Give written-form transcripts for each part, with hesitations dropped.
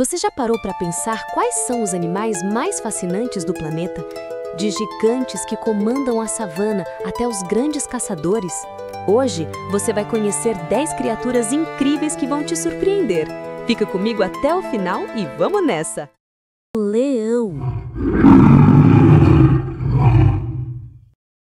Você já parou para pensar quais são os animais mais fascinantes do planeta? De gigantes que comandam a savana até os grandes caçadores. Hoje, você vai conhecer 10 criaturas incríveis que vão te surpreender. Fica comigo até o final e vamos nessa! Leão.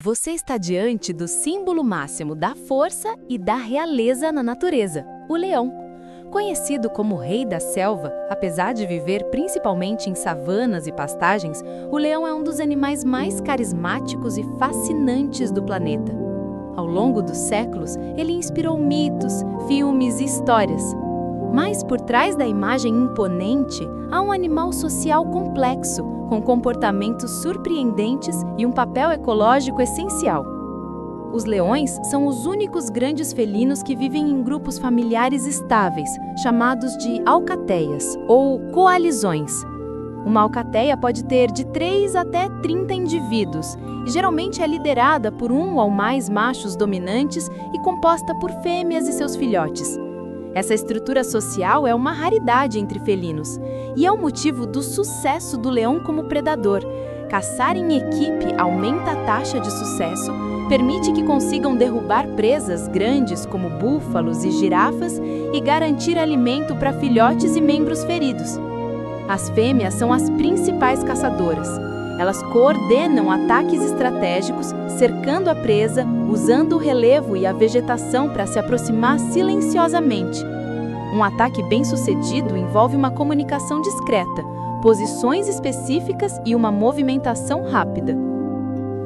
Você está diante do símbolo máximo da força e da realeza na natureza, o leão. Conhecido como rei da selva, apesar de viver principalmente em savanas e pastagens, o leão é um dos animais mais carismáticos e fascinantes do planeta. Ao longo dos séculos, ele inspirou mitos, filmes e histórias. Mas por trás da imagem imponente, há um animal social complexo, com comportamentos surpreendentes e um papel ecológico essencial. Os leões são os únicos grandes felinos que vivem em grupos familiares estáveis, chamados de alcateias ou coalizões. Uma alcateia pode ter de 3 até 30 indivíduos e geralmente é liderada por um ou mais machos dominantes e composta por fêmeas e seus filhotes. Essa estrutura social é uma raridade entre felinos e é o motivo do sucesso do leão como predador. Caçar em equipe aumenta a taxa de sucesso, permite que consigam derrubar presas grandes como búfalos e girafas e garantir alimento para filhotes e membros feridos. As fêmeas são as principais caçadoras. Elas coordenam ataques estratégicos, cercando a presa, usando o relevo e a vegetação para se aproximar silenciosamente. Um ataque bem-sucedido envolve uma comunicação discreta, posições específicas e uma movimentação rápida.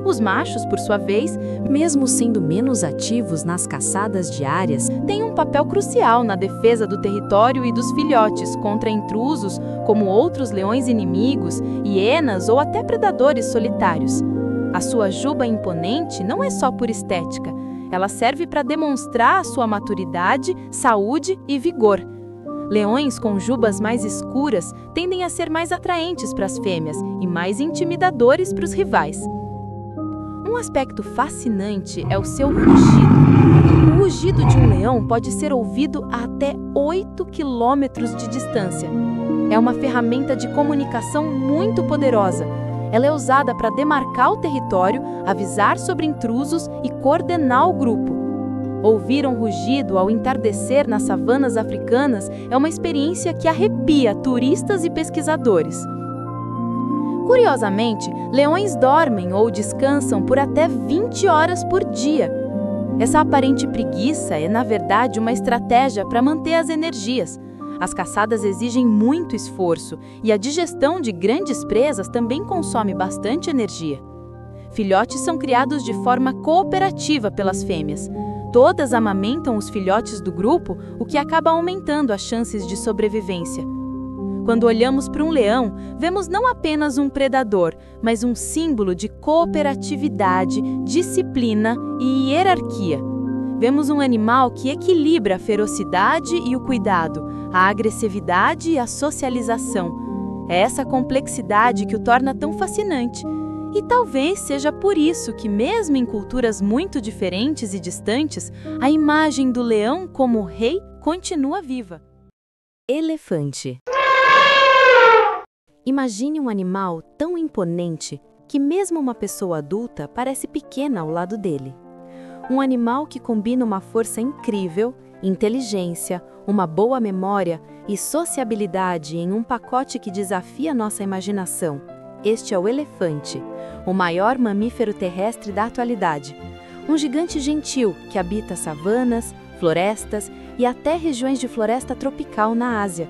Os machos, por sua vez, mesmo sendo menos ativos nas caçadas diárias, têm um papel crucial na defesa do território e dos filhotes contra intrusos como outros leões inimigos, hienas ou até predadores solitários. A sua juba imponente não é só por estética, ela serve para demonstrar a sua maturidade, saúde e vigor. Leões com jubas mais escuras tendem a ser mais atraentes para as fêmeas e mais intimidadores para os rivais. Um aspecto fascinante é o seu rugido. O rugido de um leão pode ser ouvido a até 8 quilômetros de distância. É uma ferramenta de comunicação muito poderosa. Ela é usada para demarcar o território, avisar sobre intrusos e coordenar o grupo. Ouvir um rugido ao entardecer nas savanas africanas é uma experiência que arrepia turistas e pesquisadores. Curiosamente, leões dormem ou descansam por até 20 horas por dia. Essa aparente preguiça é, na verdade, uma estratégia para manter as energias. As caçadas exigem muito esforço e a digestão de grandes presas também consome bastante energia. Filhotes são criados de forma cooperativa pelas fêmeas. Todas amamentam os filhotes do grupo, o que acaba aumentando as chances de sobrevivência. Quando olhamos para um leão, vemos não apenas um predador, mas um símbolo de cooperatividade, disciplina e hierarquia. Vemos um animal que equilibra a ferocidade e o cuidado, a agressividade e a socialização. É essa complexidade que o torna tão fascinante. E talvez seja por isso que, mesmo em culturas muito diferentes e distantes, a imagem do leão como rei continua viva. Elefante. Imagine um animal tão imponente que mesmo uma pessoa adulta parece pequena ao lado dele. Um animal que combina uma força incrível, inteligência, uma boa memória e sociabilidade em um pacote que desafia nossa imaginação. Este é o elefante, o maior mamífero terrestre da atualidade. Um gigante gentil que habita savanas, florestas e até regiões de floresta tropical na Ásia.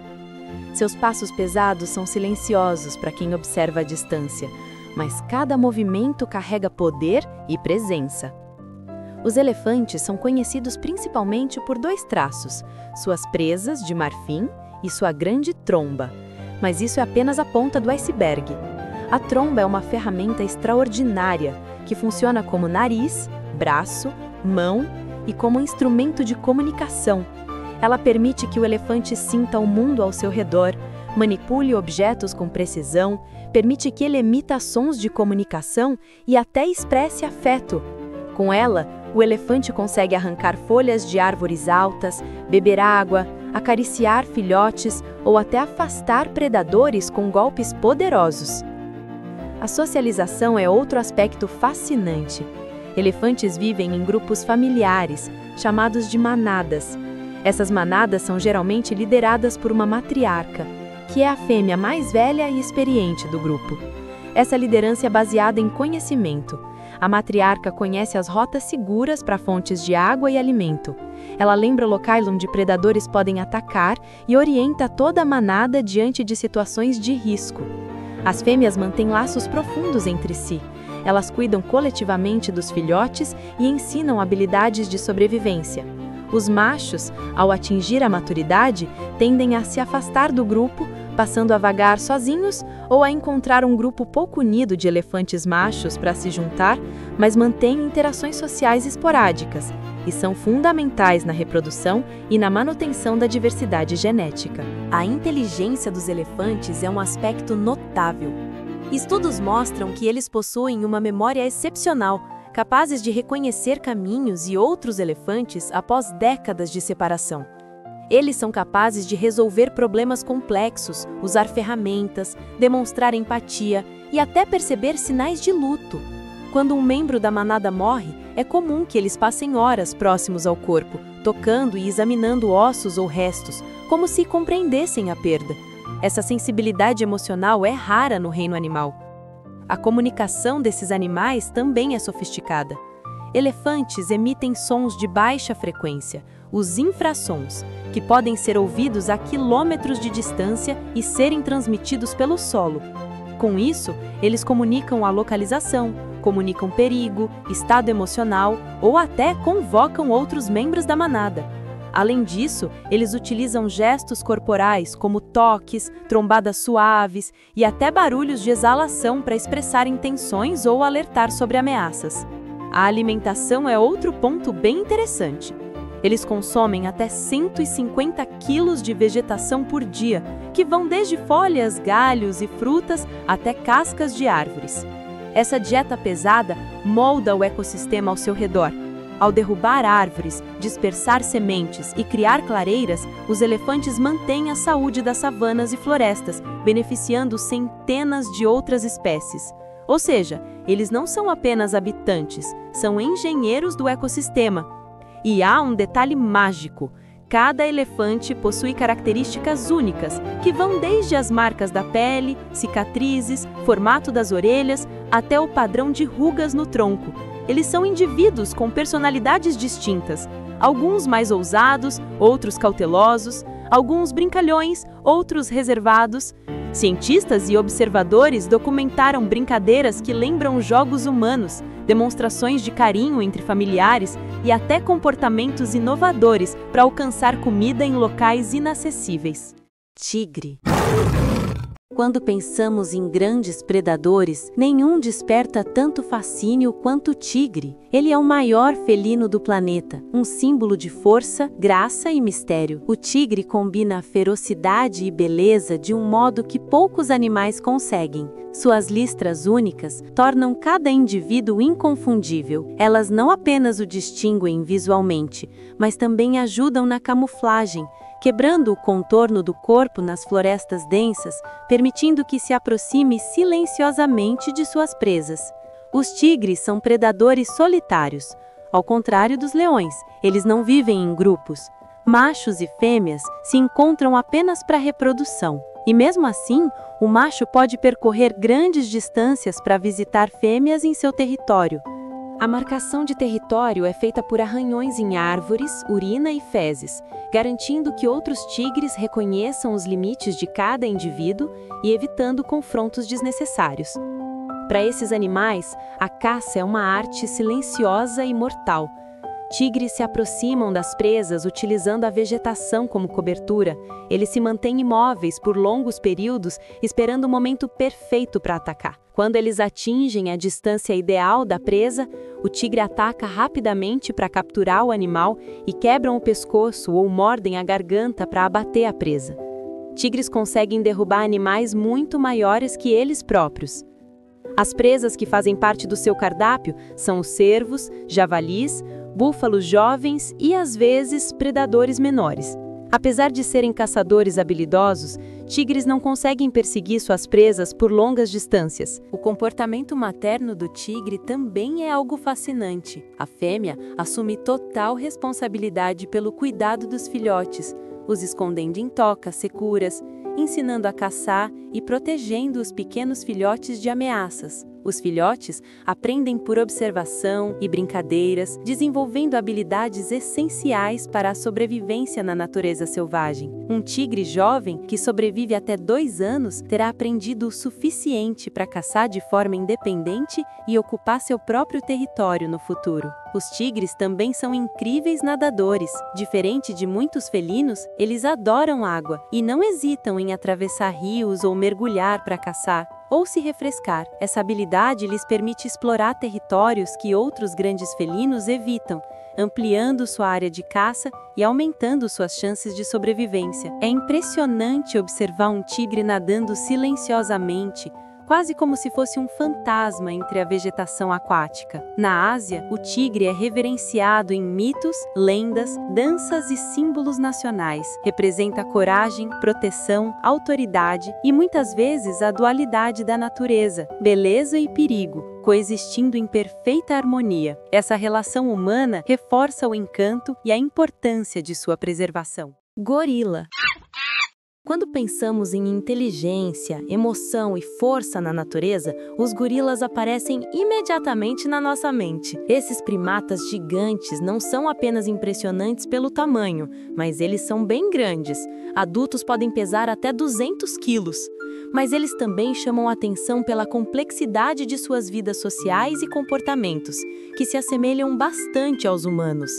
Seus passos pesados são silenciosos para quem observa à distância, mas cada movimento carrega poder e presença. Os elefantes são conhecidos principalmente por 2 traços, suas presas de marfim e sua grande tromba. Mas isso é apenas a ponta do iceberg. A tromba é uma ferramenta extraordinária que funciona como nariz, braço, mão e como instrumento de comunicação. Ela permite que o elefante sinta o mundo ao seu redor, manipule objetos com precisão, permite que ele emita sons de comunicação e até expresse afeto. Com ela, o elefante consegue arrancar folhas de árvores altas, beber água, acariciar filhotes ou até afastar predadores com golpes poderosos. A socialização é outro aspecto fascinante. Elefantes vivem em grupos familiares, chamados de manadas. Essas manadas são geralmente lideradas por uma matriarca, que é a fêmea mais velha e experiente do grupo. Essa liderança é baseada em conhecimento. A matriarca conhece as rotas seguras para fontes de água e alimento. Ela lembra locais onde predadores podem atacar e orienta toda a manada diante de situações de risco. As fêmeas mantêm laços profundos entre si. Elas cuidam coletivamente dos filhotes e ensinam habilidades de sobrevivência. Os machos, ao atingir a maturidade, tendem a se afastar do grupo, passando a vagar sozinhos ou a encontrar um grupo pouco unido de elefantes machos para se juntar, mas mantêm interações sociais esporádicas e são fundamentais na reprodução e na manutenção da diversidade genética. A inteligência dos elefantes é um aspecto notável. Estudos mostram que eles possuem uma memória excepcional, capazes de reconhecer caminhos e outros elefantes após décadas de separação. Eles são capazes de resolver problemas complexos, usar ferramentas, demonstrar empatia e até perceber sinais de luto. Quando um membro da manada morre, é comum que eles passem horas próximos ao corpo, tocando e examinando ossos ou restos, como se compreendessem a perda. Essa sensibilidade emocional é rara no reino animal. A comunicação desses animais também é sofisticada. Elefantes emitem sons de baixa frequência, os infrassons, que podem ser ouvidos a quilômetros de distância e serem transmitidos pelo solo. Com isso, eles comunicam a localização, comunicam perigo, estado emocional ou até convocam outros membros da manada. Além disso, eles utilizam gestos corporais como toques, trombadas suaves e até barulhos de exalação para expressar intenções ou alertar sobre ameaças. A alimentação é outro ponto bem interessante. Eles consomem até 150 quilos de vegetação por dia, que vão desde folhas, galhos e frutas até cascas de árvores. Essa dieta pesada molda o ecossistema ao seu redor. Ao derrubar árvores, dispersar sementes e criar clareiras, os elefantes mantêm a saúde das savanas e florestas, beneficiando centenas de outras espécies. Ou seja, eles não são apenas habitantes, são engenheiros do ecossistema. E há um detalhe mágico: cada elefante possui características únicas, que vão desde as marcas da pele, cicatrizes, formato das orelhas, até o padrão de rugas no tronco. Eles são indivíduos com personalidades distintas, alguns mais ousados, outros cautelosos, alguns brincalhões, outros reservados. Cientistas e observadores documentaram brincadeiras que lembram jogos humanos, demonstrações de carinho entre familiares e até comportamentos inovadores para alcançar comida em locais inacessíveis. Tigre. Quando pensamos em grandes predadores, nenhum desperta tanto fascínio quanto o tigre. Ele é o maior felino do planeta, um símbolo de força, graça e mistério. O tigre combina ferocidade e beleza de um modo que poucos animais conseguem. Suas listras únicas tornam cada indivíduo inconfundível. Elas não apenas o distinguem visualmente, mas também ajudam na camuflagem, quebrando o contorno do corpo nas florestas densas, permitindo que se aproxime silenciosamente de suas presas. Os tigres são predadores solitários. Ao contrário dos leões, eles não vivem em grupos. Machos e fêmeas se encontram apenas para reprodução. E mesmo assim, o macho pode percorrer grandes distâncias para visitar fêmeas em seu território. A marcação de território é feita por arranhões em árvores, urina e fezes, garantindo que outros tigres reconheçam os limites de cada indivíduo e evitando confrontos desnecessários. Para esses animais, a caça é uma arte silenciosa e mortal. Tigres se aproximam das presas utilizando a vegetação como cobertura. Eles se mantêm imóveis por longos períodos, esperando o momento perfeito para atacar. Quando eles atingem a distância ideal da presa, o tigre ataca rapidamente para capturar o animal e quebram o pescoço ou mordem a garganta para abater a presa. Tigres conseguem derrubar animais muito maiores que eles próprios. As presas que fazem parte do seu cardápio são os cervos, javalis, búfalos jovens e, às vezes, predadores menores. Apesar de serem caçadores habilidosos, tigres não conseguem perseguir suas presas por longas distâncias. O comportamento materno do tigre também é algo fascinante. A fêmea assume total responsabilidade pelo cuidado dos filhotes, os escondendo em tocas seguras, ensinando a caçar e protegendo os pequenos filhotes de ameaças. Os filhotes aprendem por observação e brincadeiras, desenvolvendo habilidades essenciais para a sobrevivência na natureza selvagem. Um tigre jovem, que sobrevive até 2 anos, terá aprendido o suficiente para caçar de forma independente e ocupar seu próprio território no futuro. Os tigres também são incríveis nadadores. Diferente de muitos felinos, eles adoram água e não hesitam em atravessar rios ou mergulhar para caçar ou se refrescar. Essa habilidade lhes permite explorar territórios que outros grandes felinos evitam, ampliando sua área de caça e aumentando suas chances de sobrevivência. É impressionante observar um tigre nadando silenciosamente, quase como se fosse um fantasma entre a vegetação aquática. Na Ásia, o tigre é reverenciado em mitos, lendas, danças e símbolos nacionais. Representa coragem, proteção, autoridade e muitas vezes a dualidade da natureza, beleza e perigo, coexistindo em perfeita harmonia. Essa relação humana reforça o encanto e a importância de sua preservação. Gorila. Quando pensamos em inteligência, emoção e força na natureza, os gorilas aparecem imediatamente na nossa mente. Esses primatas gigantes não são apenas impressionantes pelo tamanho, mas eles são bem grandes. Adultos podem pesar até 200 quilos. Mas eles também chamam a atenção pela complexidade de suas vidas sociais e comportamentos, que se assemelham bastante aos humanos.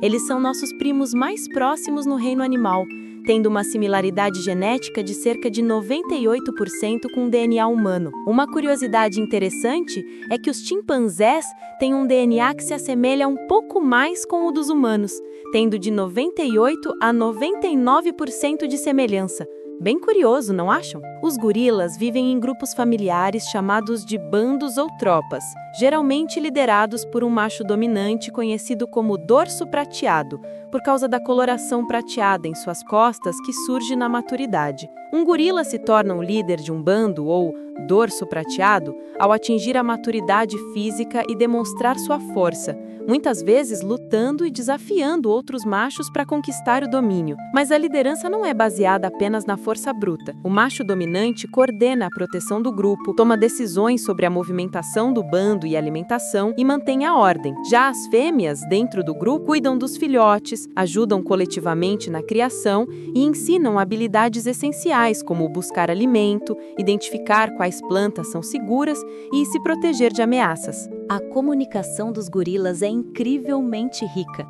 Eles são nossos primos mais próximos no reino animal, tendo uma similaridade genética de cerca de 98% com o DNA humano. Uma curiosidade interessante é que os chimpanzés têm um DNA que se assemelha um pouco mais com o dos humanos, tendo de 98% a 99% de semelhança. Bem curioso, não acham? Os gorilas vivem em grupos familiares chamados de bandos ou tropas, geralmente liderados por um macho dominante conhecido como dorso prateado, por causa da coloração prateada em suas costas que surge na maturidade. Um gorila se torna um líder de um bando ou dorso prateado ao atingir a maturidade física e demonstrar sua força, muitas vezes lutando e desafiando outros machos para conquistar o domínio. Mas a liderança não é baseada apenas na força bruta. O macho dominante coordena a proteção do grupo, toma decisões sobre a movimentação do bando e alimentação e mantém a ordem. Já as fêmeas, dentro do grupo, cuidam dos filhotes, ajudam coletivamente na criação e ensinam habilidades essenciais como buscar alimento, identificar quais plantas são seguras e se proteger de ameaças. A comunicação dos gorilas é incrivelmente rica.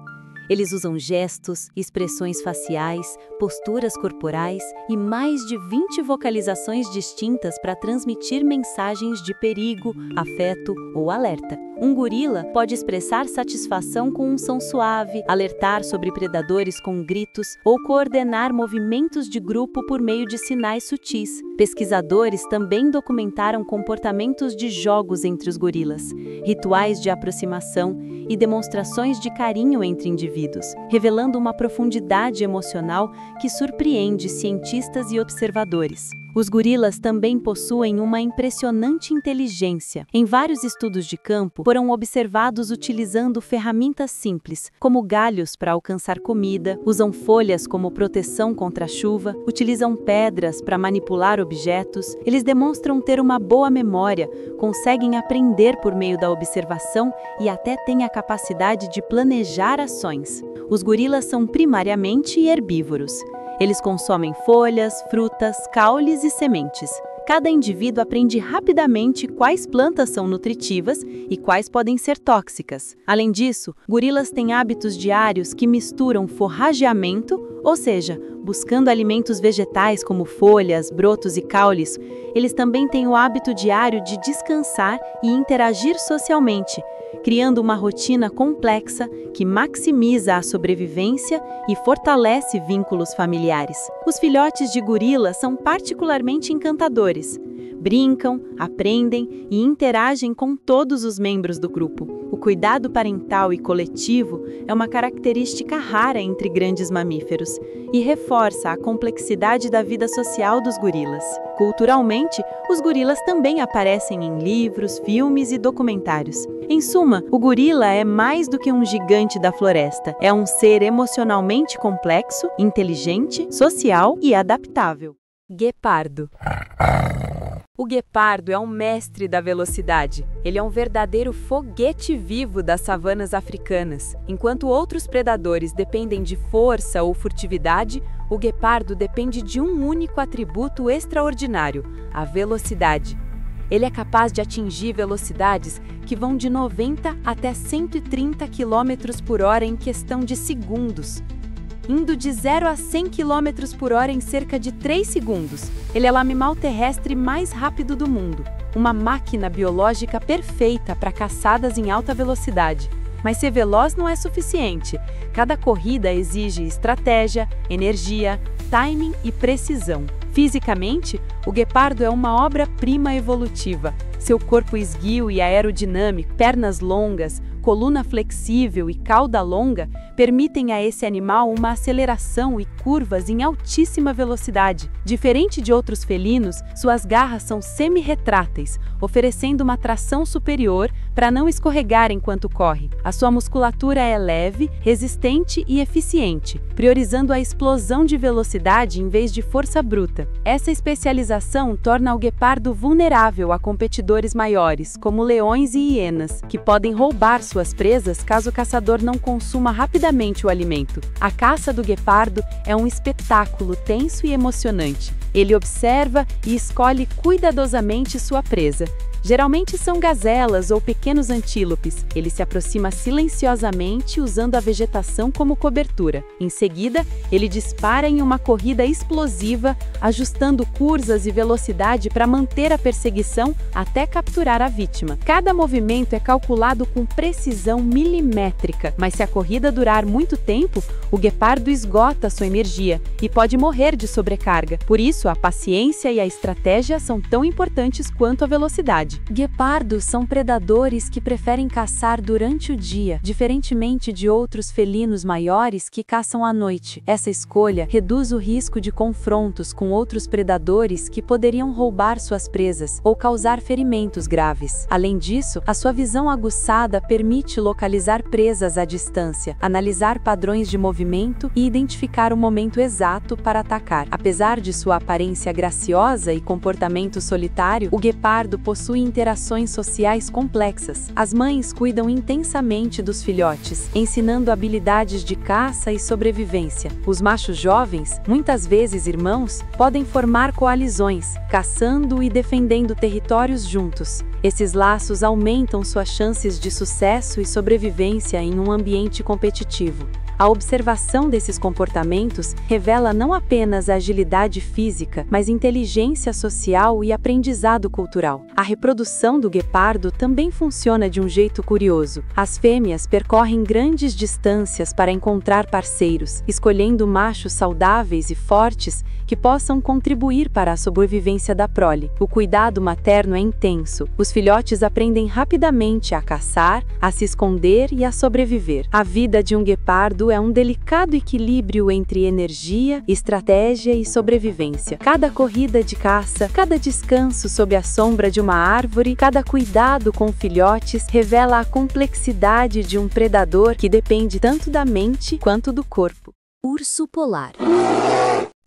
Eles usam gestos, expressões faciais, posturas corporais e mais de 20 vocalizações distintas para transmitir mensagens de perigo, afeto ou alerta. Um gorila pode expressar satisfação com um som suave, alertar sobre predadores com gritos ou coordenar movimentos de grupo por meio de sinais sutis. Pesquisadores também documentaram comportamentos de jogos entre os gorilas, rituais de aproximação e demonstrações de carinho entre indivíduos, revelando uma profundidade emocional que surpreende cientistas e observadores. Os gorilas também possuem uma impressionante inteligência. Em vários estudos de campo, foram observados utilizando ferramentas simples, como galhos para alcançar comida, usam folhas como proteção contra a chuva, utilizam pedras para manipular objetos. Eles demonstram ter uma boa memória, conseguem aprender por meio da observação e até têm a capacidade de planejar ações. Os gorilas são primariamente herbívoros. Eles consomem folhas, frutas, caules e sementes. Cada indivíduo aprende rapidamente quais plantas são nutritivas e quais podem ser tóxicas. Além disso, gorilas têm hábitos diários que misturam forrageamento, ou seja, buscando alimentos vegetais como folhas, brotos e caules. Eles também têm o hábito diário de descansar e interagir socialmente, criando uma rotina complexa que maximiza a sobrevivência e fortalece vínculos familiares. Os filhotes de gorila são particularmente encantadores. brincam, aprendem e interagem com todos os membros do grupo. O cuidado parental e coletivo é uma característica rara entre grandes mamíferos e reforça a complexidade da vida social dos gorilas. Culturalmente, os gorilas também aparecem em livros, filmes e documentários. Em suma, o gorila é mais do que um gigante da floresta. É um ser emocionalmente complexo, inteligente, social e adaptável. Guepardo. O guepardo é um mestre da velocidade. Ele é um verdadeiro foguete vivo das savanas africanas. Enquanto outros predadores dependem de força ou furtividade, o guepardo depende de um único atributo extraordinário: a velocidade. Ele é capaz de atingir velocidades que vão de 90 até 130 km por hora em questão de segundos, indo de 0 a 100 km por hora em cerca de 3 segundos. Ele é o animal terrestre mais rápido do mundo, uma máquina biológica perfeita para caçadas em alta velocidade. Mas ser veloz não é suficiente. Cada corrida exige estratégia, energia, timing e precisão. Fisicamente, o guepardo é uma obra-prima evolutiva. Seu corpo esguio e aerodinâmico, pernas longas, coluna flexível e cauda longa permitem a esse animal uma aceleração e curvas em altíssima velocidade. Diferente de outros felinos, suas garras são semi-retráteis, oferecendo uma tração superior para não escorregar enquanto corre. A sua musculatura é leve, resistente e eficiente, priorizando a explosão de velocidade em vez de força bruta. Essa especialização torna o guepardo vulnerável a competidores maiores, como leões e hienas, que podem roubar suas presas caso o caçador não consuma rapidamente o alimento. A caça do guepardo é um espetáculo tenso e emocionante. Ele observa e escolhe cuidadosamente sua presa. Geralmente são gazelas ou pequenos antílopes. Ele se aproxima silenciosamente usando a vegetação como cobertura. Em seguida, ele dispara em uma corrida explosiva, ajustando curvas e velocidade para manter a perseguição até capturar a vítima. Cada movimento é calculado com precisão milimétrica, mas se a corrida durar muito tempo, o guepardo esgota sua energia e pode morrer de sobrecarga. Por isso, a paciência e a estratégia são tão importantes quanto a velocidade. Guepardos são predadores que preferem caçar durante o dia, diferentemente de outros felinos maiores que caçam à noite. Essa escolha reduz o risco de confrontos com outros predadores que poderiam roubar suas presas ou causar ferimentos graves. Além disso, a sua visão aguçada permite localizar presas à distância, analisar padrões de movimento e identificar o momento exato para atacar. Apesar de sua aparência graciosa e comportamento solitário, o guepardo possui interações sociais complexas. As mães cuidam intensamente dos filhotes, ensinando habilidades de caça e sobrevivência. Os machos jovens, muitas vezes irmãos, podem formar coalizões, caçando e defendendo territórios juntos. Esses laços aumentam suas chances de sucesso e sobrevivência em um ambiente competitivo. A observação desses comportamentos revela não apenas agilidade física, mas inteligência social e aprendizado cultural. A reprodução do guepardo também funciona de um jeito curioso. As fêmeas percorrem grandes distâncias para encontrar parceiros, escolhendo machos saudáveis e fortes que possam contribuir para a sobrevivência da prole. O cuidado materno é intenso. Os filhotes aprendem rapidamente a caçar, a se esconder e a sobreviver. A vida de um guepardo é um delicado equilíbrio entre energia, estratégia e sobrevivência. Cada corrida de caça, cada descanso sob a sombra de uma árvore, cada cuidado com filhotes revela a complexidade de um predador que depende tanto da mente quanto do corpo. Urso polar.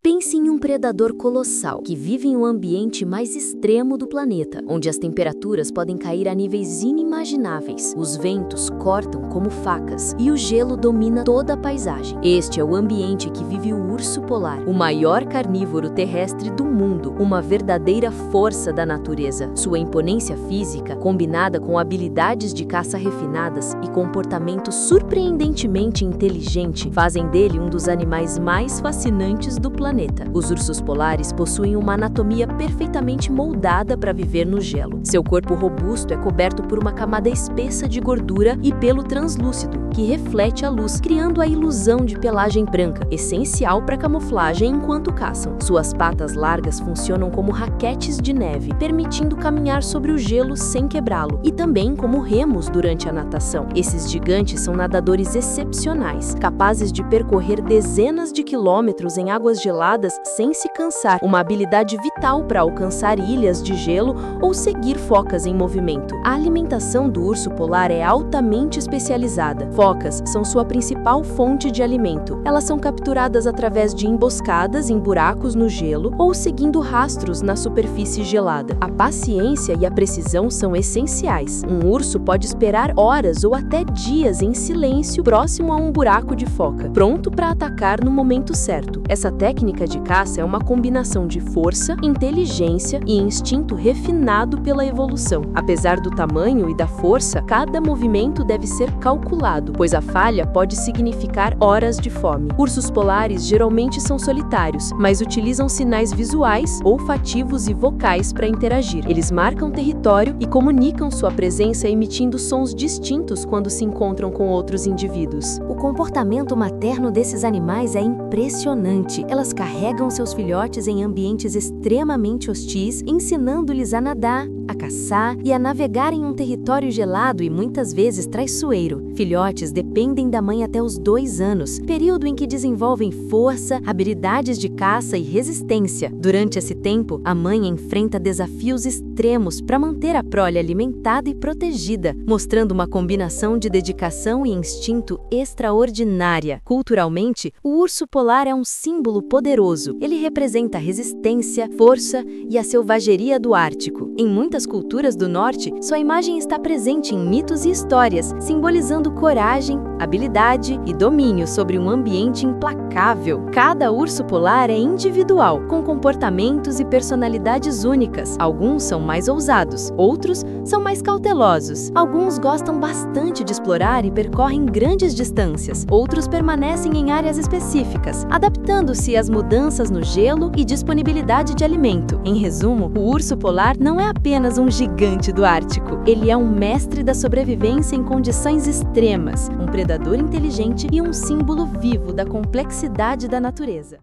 Pense em um predador colossal que vive em um ambiente mais extremo do planeta, onde as temperaturas podem cair a níveis inimagináveis. Os ventos cortam como facas e o gelo domina toda a paisagem. Este é o ambiente que vive o urso polar, o maior carnívoro terrestre do mundo, uma verdadeira força da natureza. Sua imponência física, combinada com habilidades de caça refinadas e comportamento surpreendentemente inteligente, fazem dele um dos animais mais fascinantes do planeta. planeta. Os ursos polares possuem uma anatomia perfeitamente moldada para viver no gelo. Seu corpo robusto é coberto por uma camada espessa de gordura e pelo translúcido, que reflete a luz, criando a ilusão de pelagem branca, essencial para camuflagem enquanto caçam. Suas patas largas funcionam como raquetes de neve, permitindo caminhar sobre o gelo sem quebrá-lo, e também como remos durante a natação. Esses gigantes são nadadores excepcionais, capazes de percorrer dezenas de quilômetros em águas geladas sem se cansar, uma habilidade vital para alcançar ilhas de gelo ou seguir focas em movimento. A alimentação do urso polar é altamente especializada. Focas são sua principal fonte de alimento. Elas são capturadas através de emboscadas em buracos no gelo ou seguindo rastros na superfície gelada. A paciência e a precisão são essenciais. Um urso pode esperar horas ou até dias em silêncio próximo a um buraco de foca, pronto para atacar no momento certo. Essa técnica de caça é uma combinação de força, inteligência e instinto refinado pela evolução. Apesar do tamanho e da força, cada movimento deve ser calculado, pois a falha pode significar horas de fome. Ursos polares geralmente são solitários, mas utilizam sinais visuais, olfativos e vocais para interagir. Eles marcam território e comunicam sua presença emitindo sons distintos quando se encontram com outros indivíduos. O comportamento materno desses animais é impressionante. Elas carregam seus filhotes em ambientes extremamente hostis, ensinando-lhes a nadar, a caçar e a navegar em um território gelado e muitas vezes traiçoeiro. Filhotes dependem da mãe até os 2 anos, período em que desenvolvem força, habilidades de caça e resistência. Durante esse tempo, a mãe enfrenta desafios extremos para manter a prole alimentada e protegida, mostrando uma combinação de dedicação e instinto extraordinária. Culturalmente, o urso polar é um símbolo poderoso. Ele representa a resistência, força e a selvageria do Ártico. Em muitas culturas do norte, sua imagem está presente em mitos e histórias, simbolizando coragem, habilidade e domínio sobre um ambiente implacável. Cada urso polar é individual, com comportamentos e personalidades únicas. Alguns são mais ousados, outros são mais cautelosos. Alguns gostam bastante de explorar e percorrem grandes distâncias. Outros permanecem em áreas específicas, adaptando-se às mudanças no gelo e disponibilidade de alimento. Em resumo, o urso polar não é apenas um gigante do Ártico. Ele é um mestre da sobrevivência em condições extremas, um predador inteligente e um símbolo vivo da complexidade da natureza.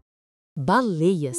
Baleias.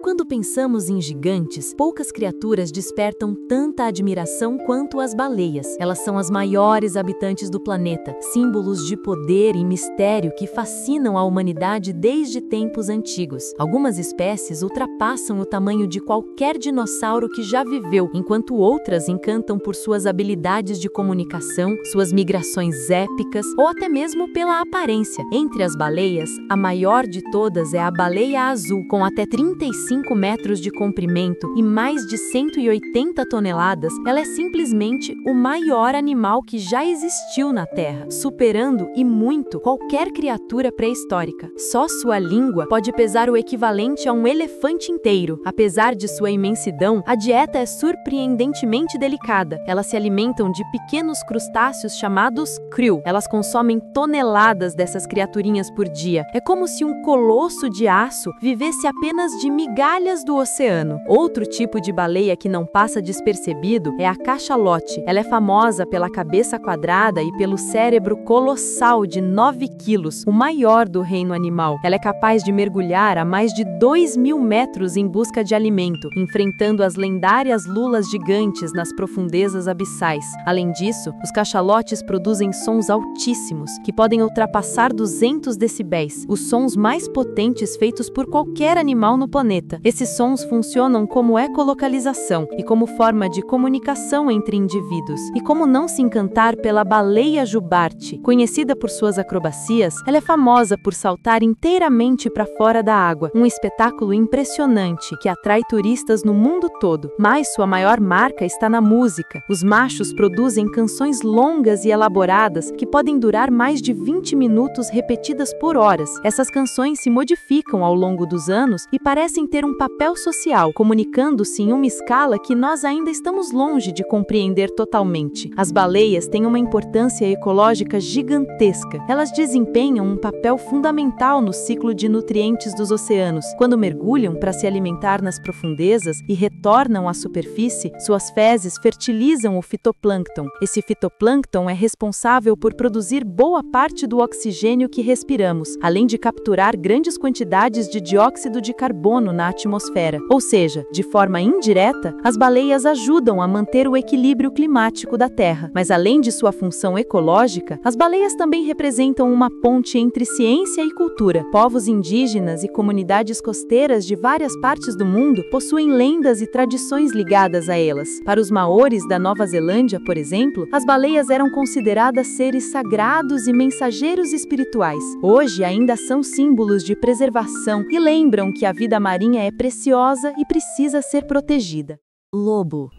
Quando pensamos em gigantes, poucas criaturas despertam tanta admiração quanto as baleias. Elas são as maiores habitantes do planeta, símbolos de poder e mistério que fascinam a humanidade desde tempos antigos. Algumas espécies ultrapassam o tamanho de qualquer dinossauro que já viveu, enquanto outras encantam por suas habilidades de comunicação, suas migrações épicas ou até mesmo pela aparência. Entre as baleias, a maior de todas é a baleia azul, com até 35 metros de comprimento e mais de 180 toneladas, ela é simplesmente o maior animal que já existiu na Terra, superando e muito qualquer criatura pré-histórica. Só sua língua pode pesar o equivalente a um elefante inteiro. Apesar de sua imensidão, a dieta é surpreendentemente delicada. Elas se alimentam de pequenos crustáceos chamados krill. Elas consomem toneladas dessas criaturinhas por dia. É como se um colosso de aço vivesse apenas de migalhas do oceano. Outro tipo de baleia que não passa despercebido é a cachalote. Ela é famosa pela cabeça quadrada e pelo cérebro colossal de 9 quilos, o maior do reino animal. Ela é capaz de mergulhar a mais de 2.000 metros em busca de alimento, enfrentando as lendárias lulas gigantes nas profundezas abissais. Além disso, os cachalotes produzem sons altíssimos, que podem ultrapassar 200 decibéis, os sons mais potentes feitos por qualquer animal no planeta. Esses sons funcionam como ecolocalização e como forma de comunicação entre indivíduos. E como não se encantar pela baleia jubarte? Conhecida por suas acrobacias, ela é famosa por saltar inteiramente para fora da água, um espetáculo impressionante que atrai turistas no mundo todo. Mas sua maior marca está na música. Os machos produzem canções longas e elaboradas que podem durar mais de 20 minutos repetidas por horas. Essas canções se modificam ao longo dos anos e parecem ter um papel social, comunicando-se em uma escala que nós ainda estamos longe de compreender totalmente. As baleias têm uma importância ecológica gigantesca. Elas desempenham um papel fundamental no ciclo de nutrientes dos oceanos. Quando mergulham para se alimentar nas profundezas e retornam à superfície, suas fezes fertilizam o fitoplâncton. Esse fitoplâncton é responsável por produzir boa parte do oxigênio que respiramos, além de capturar grandes quantidades de dióxido de carbono na atmosfera. Ou seja, de forma indireta, as baleias ajudam a manter o equilíbrio climático da Terra. Mas além de sua função ecológica, as baleias também representam uma ponte entre ciência e cultura. Povos indígenas e comunidades costeiras de várias partes do mundo possuem lendas e tradições ligadas a elas. Para os maores da Nova Zelândia, por exemplo, as baleias eram consideradas seres sagrados e mensageiros espirituais. Hoje ainda são símbolos de preservação e lembram que a vida marinha é preciosa e precisa ser protegida. Lobo.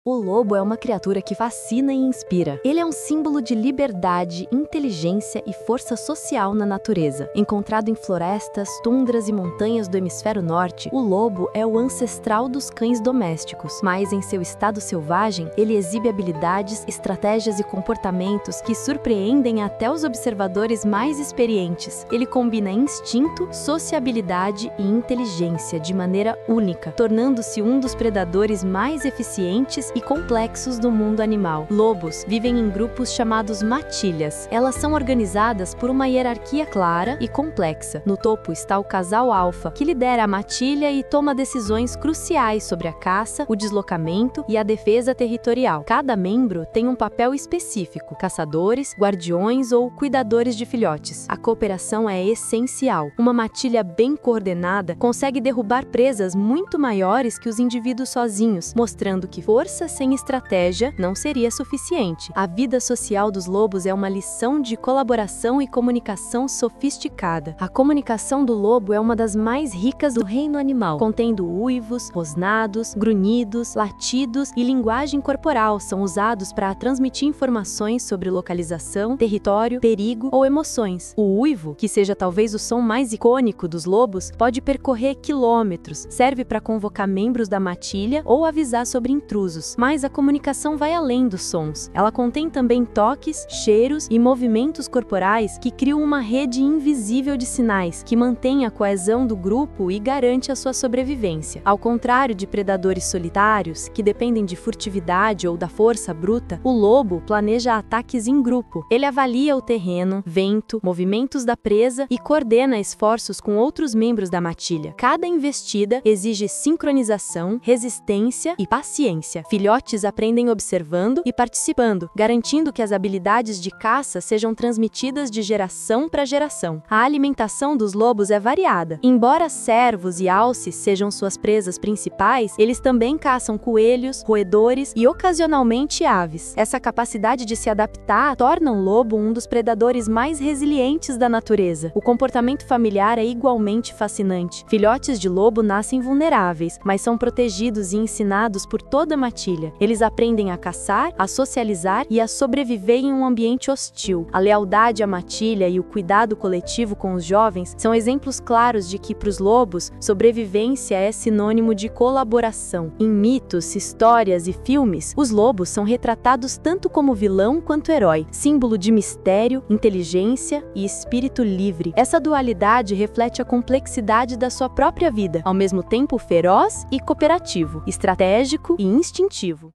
O lobo é uma criatura que fascina e inspira. Ele é um símbolo de liberdade, inteligência e força social na natureza. Encontrado em florestas, tundras e montanhas do hemisfério norte, o lobo é o ancestral dos cães domésticos. Mas em seu estado selvagem, ele exibe habilidades, estratégias e comportamentos que surpreendem até os observadores mais experientes. Ele combina instinto, sociabilidade e inteligência de maneira única, tornando-se um dos predadores mais eficientes e complexos do mundo animal. Lobos vivem em grupos chamados matilhas. Elas são organizadas por uma hierarquia clara e complexa. No topo está o casal alfa, que lidera a matilha e toma decisões cruciais sobre a caça, o deslocamento e a defesa territorial. Cada membro tem um papel específico: caçadores, guardiões ou cuidadores de filhotes. A cooperação é essencial. Uma matilha bem coordenada consegue derrubar presas muito maiores que os indivíduos sozinhos, mostrando que força sem estratégia não seria suficiente. A vida social dos lobos é uma lição de colaboração e comunicação sofisticada. A comunicação do lobo é uma das mais ricas do reino animal, contendo uivos, rosnados, grunhidos, latidos e linguagem corporal são usados para transmitir informações sobre localização, território, perigo ou emoções. O uivo, que seja talvez o som mais icônico dos lobos, pode percorrer quilômetros, serve para convocar membros da matilha ou avisar sobre intrusos. Mas a comunicação vai além dos sons. Ela contém também toques, cheiros e movimentos corporais que criam uma rede invisível de sinais que mantém a coesão do grupo e garante a sua sobrevivência. Ao contrário de predadores solitários, que dependem de furtividade ou da força bruta, o lobo planeja ataques em grupo. Ele avalia o terreno, vento, movimentos da presa e coordena esforços com outros membros da matilha. Cada investida exige sincronização, resistência e paciência. Filhotes aprendem observando e participando, garantindo que as habilidades de caça sejam transmitidas de geração para geração. A alimentação dos lobos é variada. Embora cervos e alces sejam suas presas principais, eles também caçam coelhos, roedores e ocasionalmente aves. Essa capacidade de se adaptar torna o lobo um dos predadores mais resilientes da natureza. O comportamento familiar é igualmente fascinante. Filhotes de lobo nascem vulneráveis, mas são protegidos e ensinados por toda a matilha. Eles aprendem a caçar, a socializar e a sobreviver em um ambiente hostil. A lealdade à matilha e o cuidado coletivo com os jovens são exemplos claros de que, para os lobos, sobrevivência é sinônimo de colaboração. Em mitos, histórias e filmes, os lobos são retratados tanto como vilão quanto herói, símbolo de mistério, inteligência e espírito livre. Essa dualidade reflete a complexidade da sua própria vida, ao mesmo tempo feroz e cooperativo, estratégico e instintivo.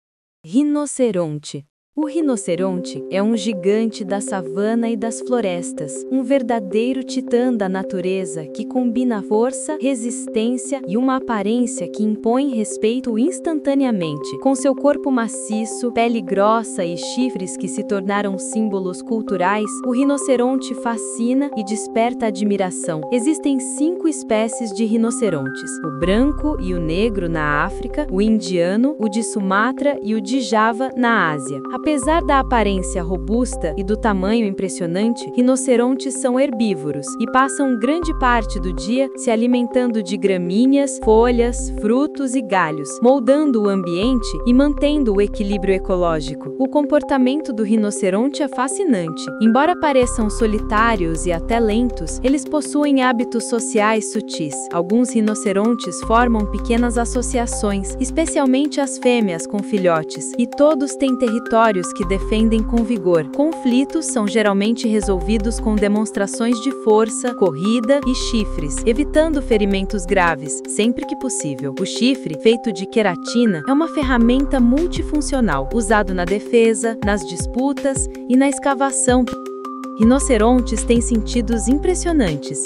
Rinoceronte. O rinoceronte é um gigante da savana e das florestas, um verdadeiro titã da natureza que combina força, resistência e uma aparência que impõe respeito instantaneamente. Com seu corpo maciço, pele grossa e chifres que se tornaram símbolos culturais, o rinoceronte fascina e desperta admiração. Existem 5 espécies de rinocerontes: o branco e o negro na África, o indiano, o de Sumatra e o de Java na Ásia. A Apesar da aparência robusta e do tamanho impressionante, rinocerontes são herbívoros e passam grande parte do dia se alimentando de gramíneas, folhas, frutos e galhos, moldando o ambiente e mantendo o equilíbrio ecológico. O comportamento do rinoceronte é fascinante. Embora pareçam solitários e até lentos, eles possuem hábitos sociais sutis. Alguns rinocerontes formam pequenas associações, especialmente as fêmeas com filhotes, e todos têm territórios que defendem com vigor. Conflitos são geralmente resolvidos com demonstrações de força, corrida e chifres, evitando ferimentos graves, sempre que possível. O chifre, feito de queratina, é uma ferramenta multifuncional, usado na defesa, nas disputas e na escavação. Rinocerontes têm sentidos impressionantes.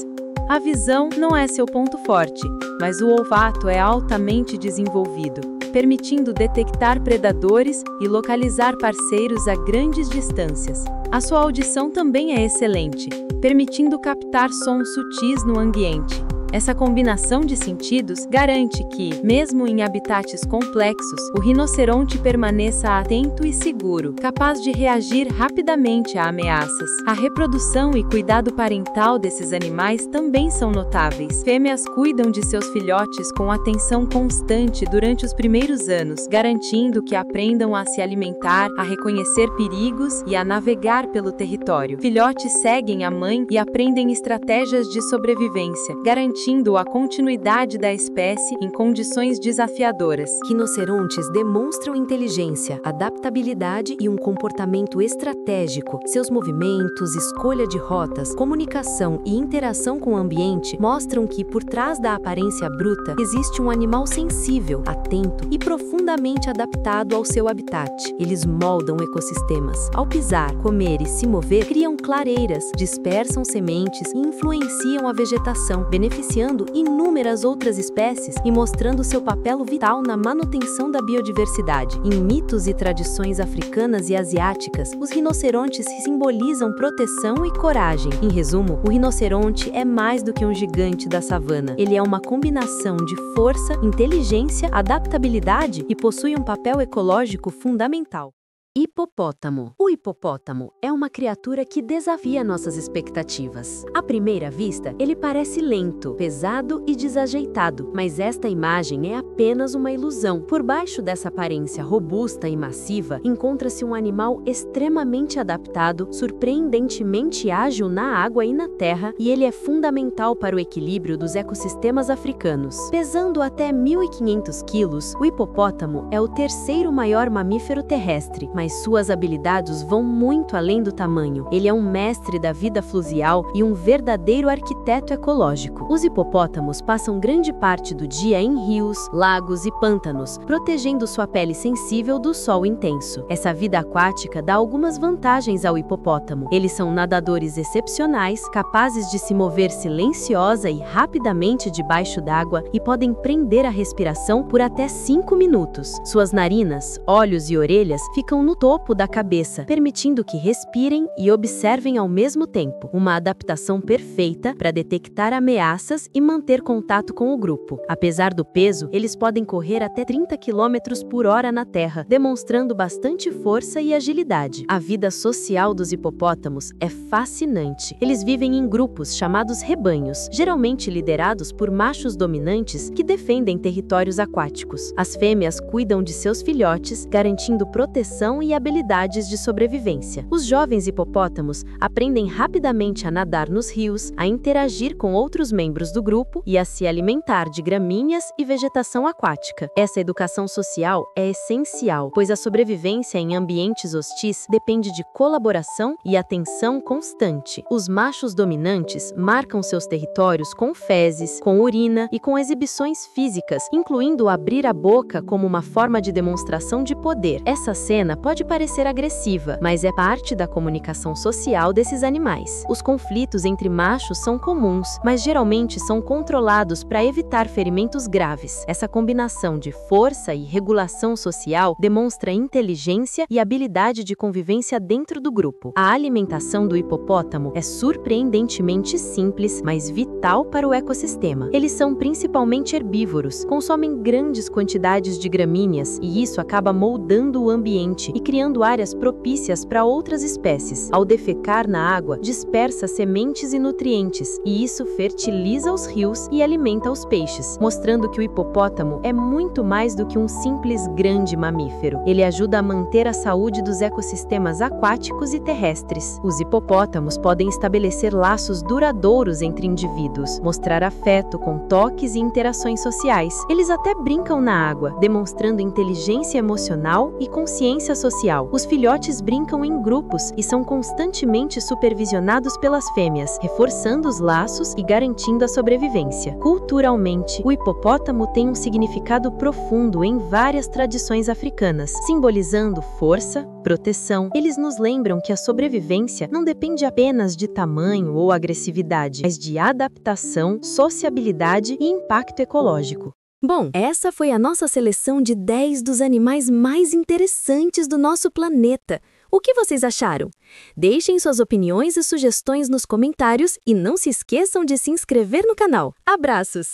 A visão não é seu ponto forte, mas o olfato é altamente desenvolvido, permitindo detectar predadores e localizar parceiros a grandes distâncias. A sua audição também é excelente, permitindo captar sons sutis no ambiente. Essa combinação de sentidos garante que, mesmo em habitats complexos, o rinoceronte permaneça atento e seguro, capaz de reagir rapidamente a ameaças. A reprodução e cuidado parental desses animais também são notáveis. Fêmeas cuidam de seus filhotes com atenção constante durante os primeiros anos, garantindo que aprendam a se alimentar, a reconhecer perigos e a navegar pelo território. Filhotes seguem a mãe e aprendem estratégias de sobrevivência, garantindo a continuidade da espécie em condições desafiadoras. Rinocerontes demonstram inteligência, adaptabilidade e um comportamento estratégico. Seus movimentos, escolha de rotas, comunicação e interação com o ambiente mostram que, por trás da aparência bruta, existe um animal sensível, atento e profundamente adaptado ao seu habitat. Eles moldam ecossistemas. Ao pisar, comer e se mover, criam clareiras, dispersam sementes e influenciam a vegetação, beneficiando inúmeras outras espécies e mostrando seu papel vital na manutenção da biodiversidade. Em mitos e tradições africanas e asiáticas, os rinocerontes simbolizam proteção e coragem. Em resumo, o rinoceronte é mais do que um gigante da savana. Ele é uma combinação de força, inteligência, adaptabilidade e possui um papel ecológico fundamental. Hipopótamo. O hipopótamo é uma criatura que desafia nossas expectativas. À primeira vista, ele parece lento, pesado e desajeitado, mas esta imagem é apenas uma ilusão. Por baixo dessa aparência robusta e massiva, encontra-se um animal extremamente adaptado, surpreendentemente ágil na água e na terra, e ele é fundamental para o equilíbrio dos ecossistemas africanos. Pesando até 1.500 quilos, o hipopótamo é o terceiro maior mamífero terrestre, mas suas habilidades vão muito além do tamanho. Ele é um mestre da vida fluvial e um verdadeiro arquiteto ecológico. Os hipopótamos passam grande parte do dia em rios, lagos e pântanos, protegendo sua pele sensível do sol intenso. Essa vida aquática dá algumas vantagens ao hipopótamo. Eles são nadadores excepcionais, capazes de se mover silenciosa e rapidamente debaixo d'água e podem prender a respiração por até 5 minutos. Suas narinas, olhos e orelhas ficam no topo da cabeça, permitindo que respirem e observem ao mesmo tempo. Uma adaptação perfeita para detectar ameaças e manter contato com o grupo. Apesar do peso, eles podem correr até 30 km por hora na terra, demonstrando bastante força e agilidade. A vida social dos hipopótamos é fascinante. Eles vivem em grupos chamados rebanhos, geralmente liderados por machos dominantes que defendem territórios aquáticos. As fêmeas cuidam de seus filhotes, garantindo proteção e habilidades de sobrevivência. Os jovens hipopótamos aprendem rapidamente a nadar nos rios, a interagir com outros membros do grupo e a se alimentar de gramíneas e vegetação aquática. Essa educação social é essencial, pois a sobrevivência em ambientes hostis depende de colaboração e atenção constante. Os machos dominantes marcam seus territórios com fezes, com urina e com exibições físicas, incluindo abrir a boca como uma forma de demonstração de poder. Essa cena pode parecer agressiva, mas é parte da comunicação social desses animais. Os conflitos entre machos são comuns, mas geralmente são controlados para evitar ferimentos graves. Essa combinação de força e regulação social demonstra inteligência e habilidade de convivência dentro do grupo. A alimentação do hipopótamo é surpreendentemente simples, mas vital para o ecossistema. Eles são principalmente herbívoros, consomem grandes quantidades de gramíneas e isso acaba moldando o ambiente e criando áreas propícias para outras espécies. Ao defecar na água, dispersa sementes e nutrientes, e isso fertiliza os rios e alimenta os peixes, mostrando que o hipopótamo é muito mais do que um simples grande mamífero. Ele ajuda a manter a saúde dos ecossistemas aquáticos e terrestres. Os hipopótamos podem estabelecer laços duradouros entre indivíduos, mostrar afeto com toques e interações sociais. Eles até brincam na água, demonstrando inteligência emocional e consciência social. Os filhotes brincam em grupos e são constantemente supervisionados pelas fêmeas, reforçando os laços e garantindo a sobrevivência. Culturalmente, o hipopótamo tem um significado profundo em várias tradições africanas, simbolizando força, proteção. Eles nos lembram que a sobrevivência não depende apenas de tamanho ou agressividade, mas de adaptação, sociabilidade e impacto ecológico. Bom, essa foi a nossa seleção de 10 dos animais mais interessantes do nosso planeta. O que vocês acharam? Deixem suas opiniões e sugestões nos comentários e não se esqueçam de se inscrever no canal. Abraços!